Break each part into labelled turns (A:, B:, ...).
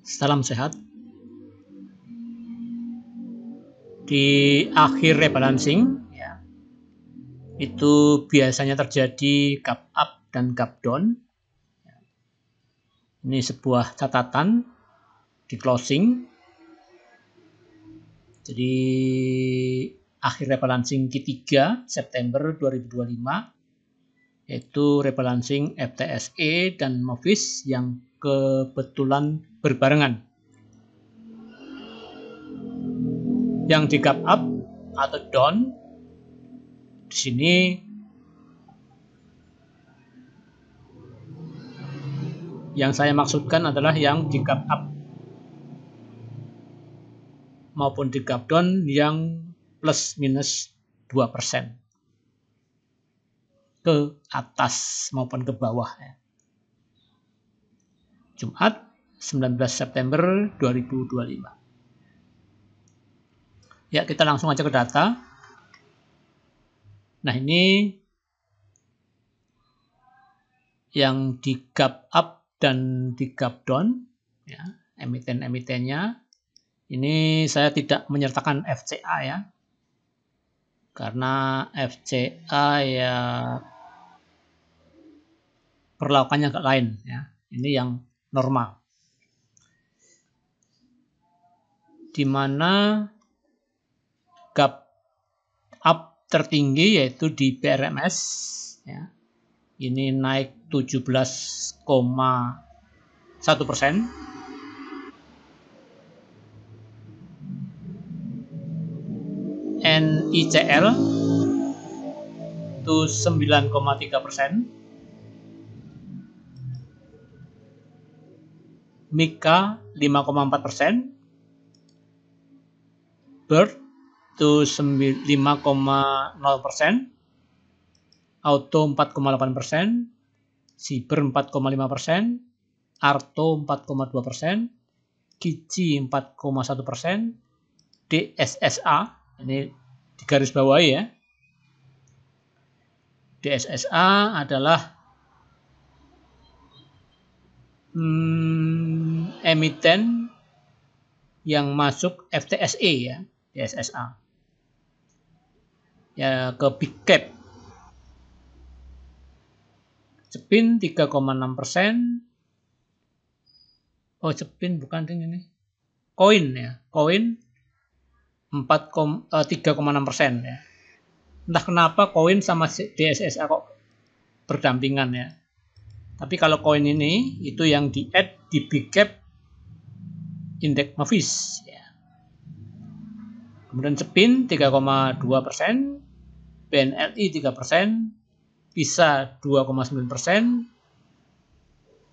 A: Salam sehat. Di akhir rebalancing ya, itu biasanya terjadi gap up dan gap down. Ini sebuah catatan di closing. Jadi akhir rebalancing Q3 September 2025 yaitu rebalancing FTSE dan Movis yang kebetulan berbarengan. Yang di gap up atau down di sini yang saya maksudkan adalah yang di gap up maupun di gap down yang plus minus 2% ke atas maupun ke bawah ya. Jumat 19 September 2025. Ya, kita langsung aja ke data. Nah, ini yang di gap up dan di gap down ya, emiten-emitennya. Ini saya tidak menyertakan FCA ya. Karena FCA ya perlakuannya agak lain ya. Ini yang normal. Di mana gap up tertinggi yaitu di PRMS ya. Ini naik 17,1%. NICL itu 9,3%. Mika 5,4%. Bird itu 5,0%. Auto 4,8%. Siber 4,5%. Arto 4,2%. Kici 4,1%. DSSA ini di garis bawahi ya. DSSA adalah emiten yang masuk FTSE ya, DSSA. Ya ke big cap. Cepin 3,6%. Oh, Cepin bukan ini. Koin ya, Koin 3,6% ya. Entah kenapa Koin sama DSSA kok berdampingan ya. Tapi kalau Koin ini itu yang di add di big cap indeks Movis ya. Kemudian Cepin 3,2%, BNLI 3%, Visa 2,9%,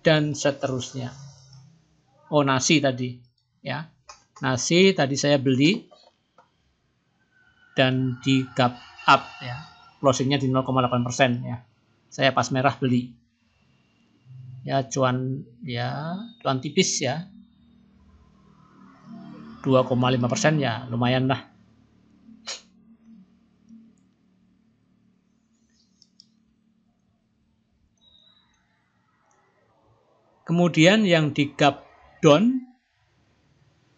A: dan seterusnya. Oh, nasi tadi ya. Nasi tadi saya beli dan di gap up ya. Closingnya di 0,8% ya. Saya pas merah beli. Ya cuan tipis ya. 2,5% ya, lumayan lah. Kemudian yang di gap down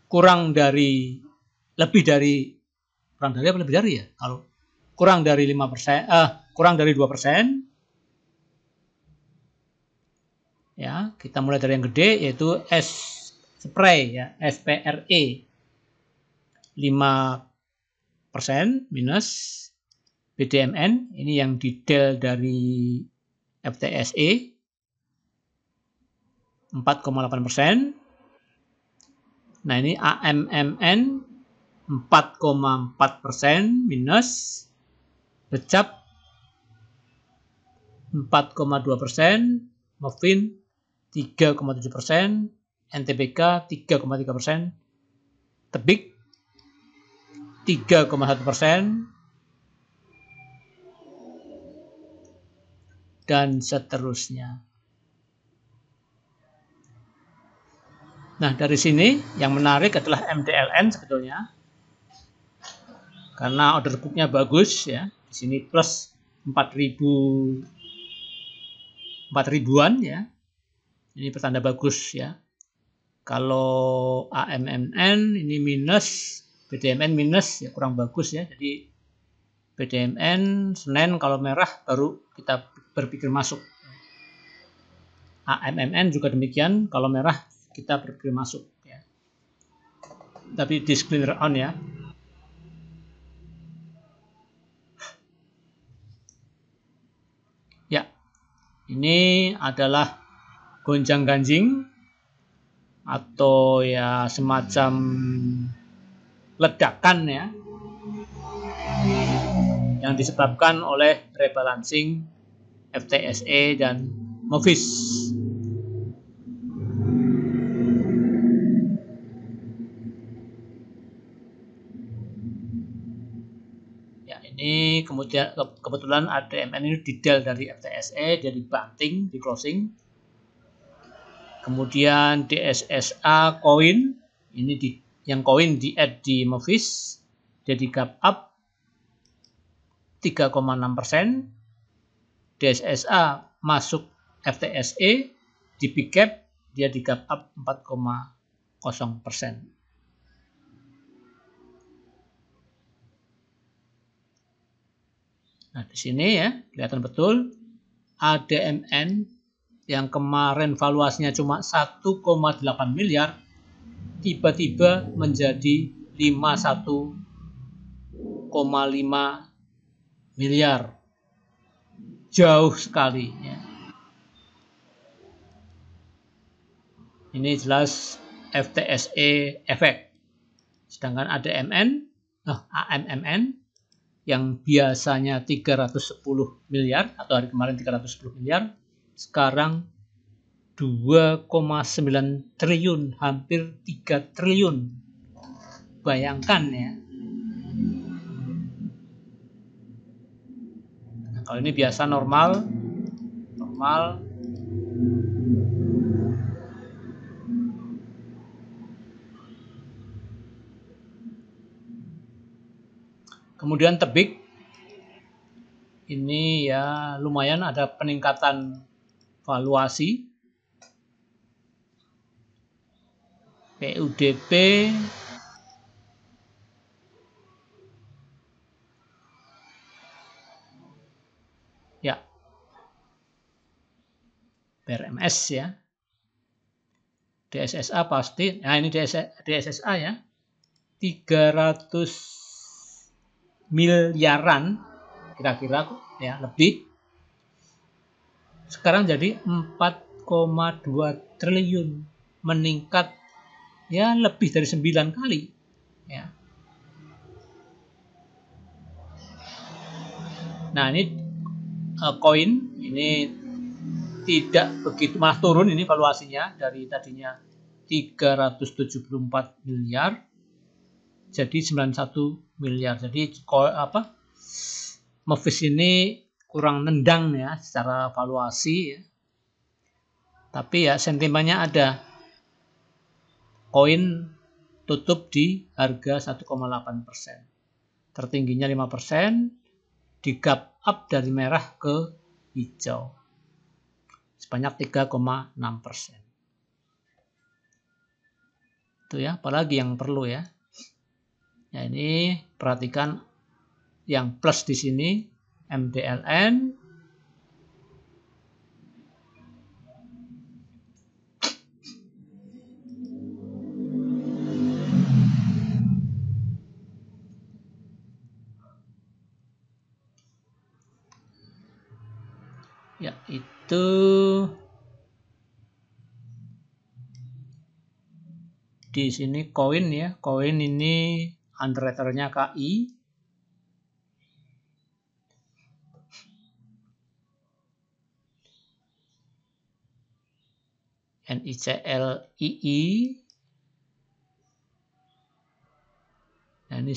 A: kurang dari ya. Kalau kurang dari 5%, kurang dari 2%. Ya, kita mulai dari yang gede yaitu Spray ya, SPRE 5% minus. BDMN ini yang detail dari FTSE 4,8%. Nah, ini AMMN 4,4% minus. Becap 4,2%, Mofin 3,7%, NTBK 3,3%, Tebik 3,1%, dan seterusnya. Nah, dari sini yang menarik adalah MDLN sebetulnya. Karena order booknya bagus ya. Di sini plus 4.000-an ya. Ini pertanda bagus ya. Kalau AMMN ini minus, BDMN minus, ya kurang bagus ya. Jadi BDMN Senin kalau merah baru kita berpikir masuk. AMMN juga demikian, kalau merah kita berpikir masuk ya. Tapi disclaimer on ya. Ya, ini adalah gonjang-ganjing atau ya semacam ledakan ya, yang disebabkan oleh rebalancing FTSE dan Movis. Ya, ini kemudian kebetulan ADMN ini didel dari FTSE, dia dibanting di closing. Kemudian DSSA koin ini yang koin di add di Movis, dia di gap up 3,6%. DSSA masuk FTSE di big gap, dia di gap up 4,0%. Nah, di sini ya kelihatan betul ADMN yang kemarin valuasinya cuma 1,8 miliar tiba-tiba menjadi 51,5 miliar. Jauh sekali ya. Ini jelas FTSE efek. Sedangkan AMMN yang biasanya 310 miliar atau hari kemarin 310 miliar, sekarang 2,9 triliun, hampir 3 triliun. Bayangkan ya. Nah, kalau ini biasa normal. Kemudian tebik. Ini ya lumayan ada peningkatan valuasi. PUDP ya, PRMS ya, DSSA pasti, nah ini DSSA ya, 300 miliaran kira-kira ya, lebih. Sekarang jadi 4,2 triliun, meningkat ya lebih dari 9 kali ya. Nah, ini koin ini tidak begitu, malah turun ini valuasinya dari tadinya 374 miliar jadi 91 miliar. Jadi Movis ini kurang nendang ya secara valuasi ya. Tapi ya sentimennya ada. Koin tutup di harga 1,8%. Tertingginya 5%, di gap up dari merah ke hijau. Sebanyak 3,6%. Itu ya, apalagi yang perlu ya. Ya ini perhatikan yang plus di sini MDLN, ya itu di sini koin ya, koin ini underwriternya KI. NICLII. Nah, ini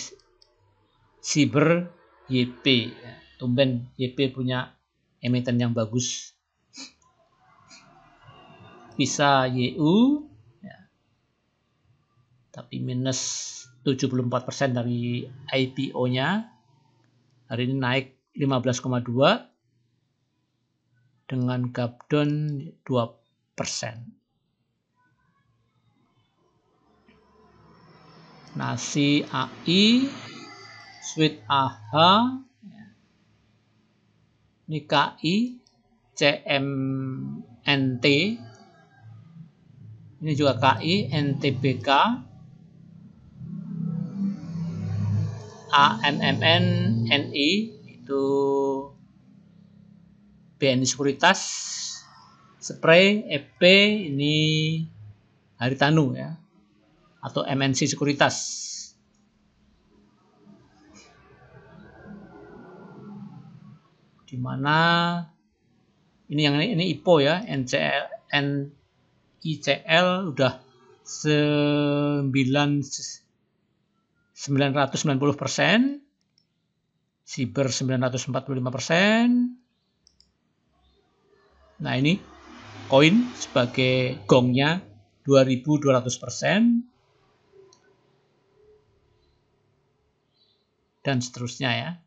A: Cyber YP. Tumben YP punya emiten yang bagus. Bisa YU. Ya. Tapi minus 74% dari IPO-nya. Hari ini naik 15,2 dengan gap down 2%. Nasi AI, Sweet AHA, ini KI, CMNT, ini juga KI, NTBK, AMMN, NI, itu BNI Sekuritas, Spray, EP, ini Haritanu ya, atau MNC Sekuritas. Dimana ini IPO ya, NICL udah 990%, Siber 945%. Nah ini koin sebagai gongnya 2200%, dan seterusnya ya.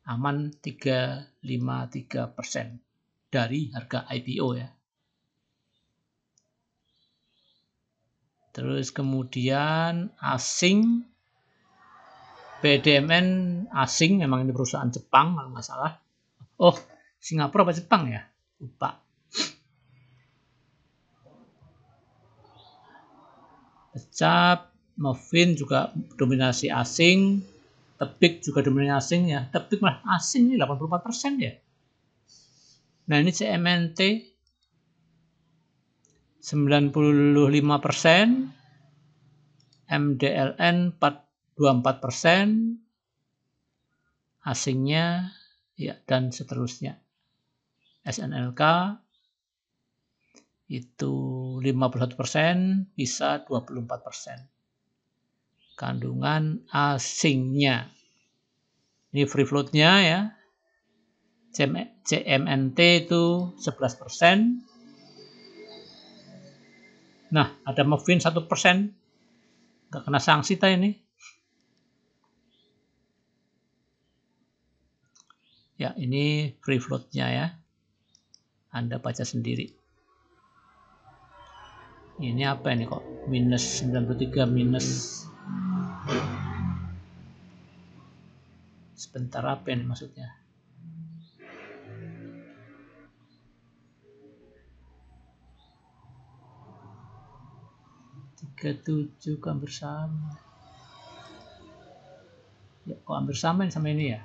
A: Aman 353% dari harga IPO ya. Terus kemudian asing, BDMN asing, memang ini perusahaan Jepang kalau nggak salah. Oh, Singapura apa Jepang ya? Lupa. Pecap, Movin juga dominasi asing, Tebik juga dominasi asing ya. Tebik malah asing ini 84% ya. Nah ini CMNT 95%, MDLN 24%, asingnya ya, dan seterusnya. SNLK itu 51%, bisa 24%. Kandungan asingnya. Ini free floatnya ya. CMNT itu 11%. Nah, ada Movin 1%. Nggak kena sanksi ini. Ya, ini free floatnya ya. Anda baca sendiri. Ini apa ini kok? Minus 93 minus. Sebentar, apa ini maksudnya? Tujuh hampir sama. Ya, kok hampir sama sama ini ya?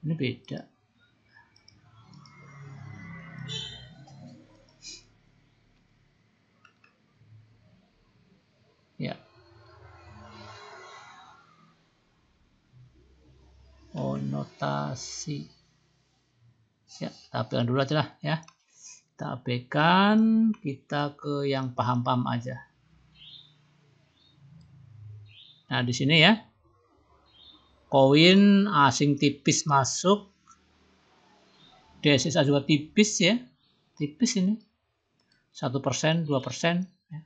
A: Ini beda. Ya. Oh, notasi. Ya, kita abaikan dulu aja lah ya. Kita abaikan, kita ke yang paham-paham aja. Nah, di sini ya. Koin asing tipis masuk. DSSA juga tipis ya. Tipis ini. 1%, 2%. Ya.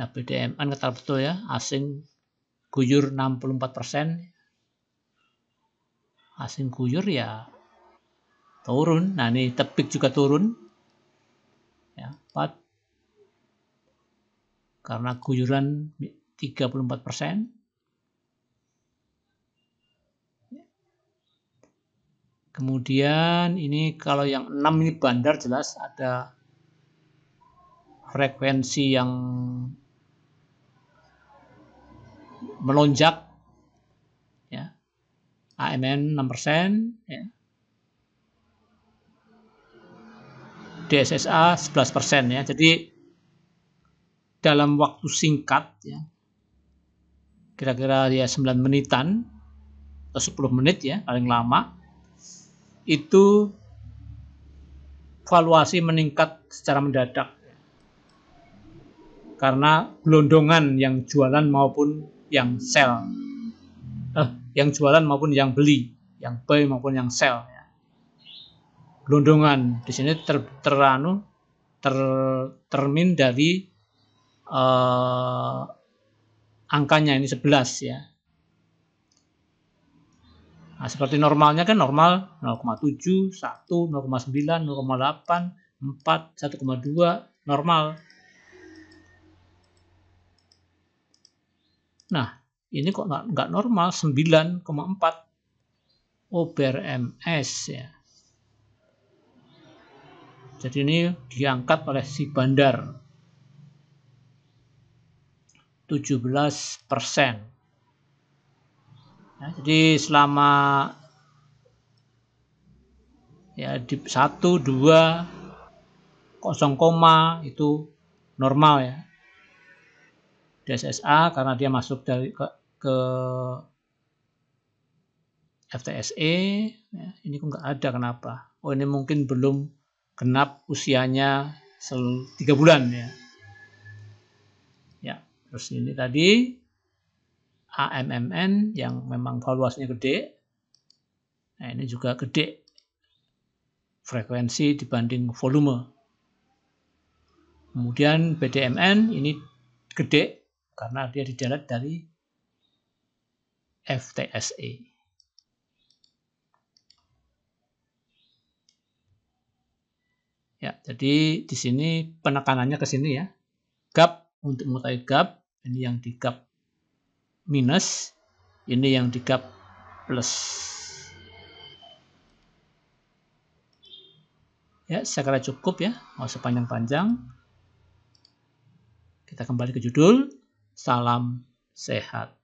A: Nah, BDMN kata betul ya. Asing guyur 64%. Asing guyur ya turun. Nah, ini Tebik juga turun. Ya, 4. Karena guyuran 34%. Kemudian ini kalau yang 6 ini bandar, jelas ada frekuensi yang melonjak ya. AMN 6% ya. DSSA 11% ya. Jadi dalam waktu singkat ya, kira-kira ya 9 menitan atau 10 menit ya paling lama, itu valuasi meningkat secara mendadak karena gelondongan yang jualan maupun yang sell, yang jualan maupun yang beli, yang buy maupun yang sell ya. Gelondongan di sini termin dari angkanya ini 11 ya. Nah, seperti normalnya kan normal 0,7, 1, 0,9, 0,8, 4, 1,2 normal. Nah, ini kok nggak normal 9,4. Over MS ya. Jadi ini diangkat oleh si bandar 17%. Ya, jadi selama ya di 1, 2, 0, itu normal ya. DSSA karena dia masuk dari ke FTSE, ya, ini kok nggak ada, kenapa? Oh, ini mungkin belum genap usianya 3 bulan ya. Ya, terus ini tadi AMMN yang memang valuasinya gede. Nah, ini juga gede frekuensi dibanding volume. Kemudian BDMN ini gede karena dia didelete dari FTSE. Ya, jadi di sini penekanannya ke sini ya. Gap untuk mengetahui gap, ini yang di gap minus, ini yang di gap plus. Ya, saya kira cukup ya, mau sepanjang-panjang. Kita kembali ke judul. Salam sehat.